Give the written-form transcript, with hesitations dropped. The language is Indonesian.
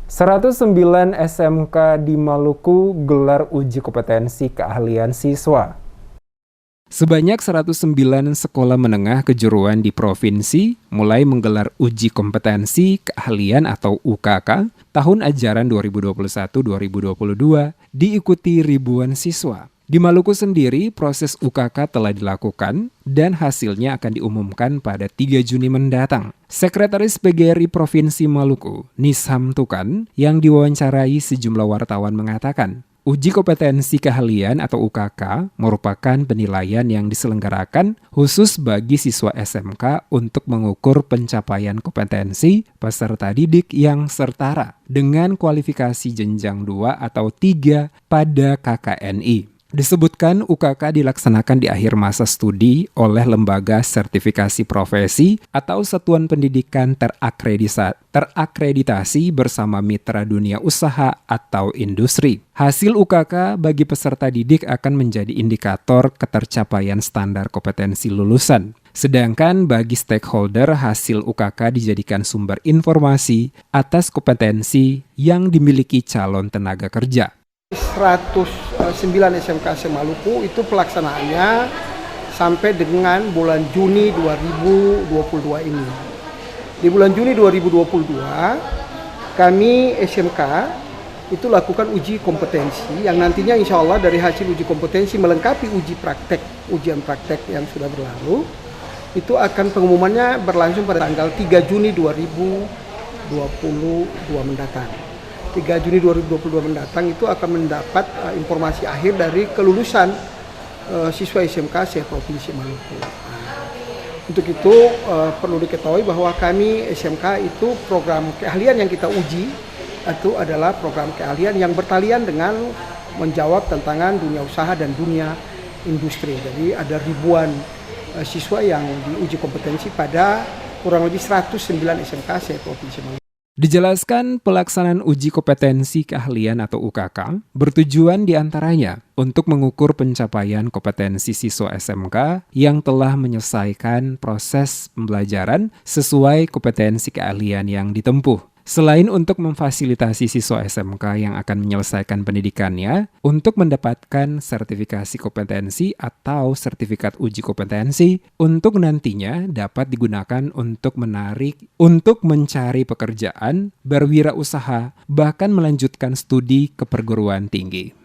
109 SMK di Maluku gelar uji kompetensi keahlian siswa. Sebanyak 109 sekolah menengah kejuruan di provinsi mulai menggelar uji kompetensi keahlian atau UKK tahun ajaran 2021-2022 diikuti ribuan siswa. Di Maluku sendiri, proses UKK telah dilakukan dan hasilnya akan diumumkan pada 3 Juni mendatang. Sekretaris PGRI Provinsi Maluku, Nisham Tukan, yang diwawancarai sejumlah wartawan mengatakan, uji kompetensi keahlian atau UKK merupakan penilaian yang diselenggarakan khusus bagi siswa SMK untuk mengukur pencapaian kompetensi peserta didik yang setara dengan kualifikasi jenjang 2 atau 3 pada KKNI. Disebutkan UKK dilaksanakan di akhir masa studi oleh lembaga sertifikasi profesi atau satuan pendidikan terakreditasi bersama mitra dunia usaha atau industri. Hasil UKK bagi peserta didik akan menjadi indikator ketercapaian standar kompetensi lulusan. Sedangkan bagi stakeholder, hasil UKK dijadikan sumber informasi atas kompetensi yang dimiliki calon tenaga kerja. 109 SMK se-Maluku itu pelaksanaannya sampai dengan bulan Juni 2022 ini. Di bulan Juni 2022, kami SMK itu lakukan uji kompetensi yang nantinya insya Allah dari hasil uji kompetensi melengkapi ujian praktek yang sudah berlalu, itu akan pengumumannya berlangsung pada tanggal 3 Juni 2022 mendatang. 3 Juni 2022 mendatang itu akan mendapat informasi akhir dari kelulusan siswa SMK se-Provinsi Maluku. Untuk itu perlu diketahui bahwa kami SMK itu program keahlian yang kita uji itu adalah program keahlian yang bertalian dengan menjawab tantangan dunia usaha dan dunia industri. Jadi ada ribuan siswa yang diuji kompetensi pada kurang lebih 109 SMK se-Provinsi Maluku. Dijelaskan pelaksanaan uji kompetensi keahlian atau UKK bertujuan diantaranya untuk mengukur pencapaian kompetensi siswa SMK yang telah menyelesaikan proses pembelajaran sesuai kompetensi keahlian yang ditempuh. Selain untuk memfasilitasi siswa SMK yang akan menyelesaikan pendidikannya untuk mendapatkan sertifikasi kompetensi atau sertifikat uji kompetensi untuk nantinya dapat digunakan untuk mencari pekerjaan, berwirausaha, bahkan melanjutkan studi ke perguruan tinggi.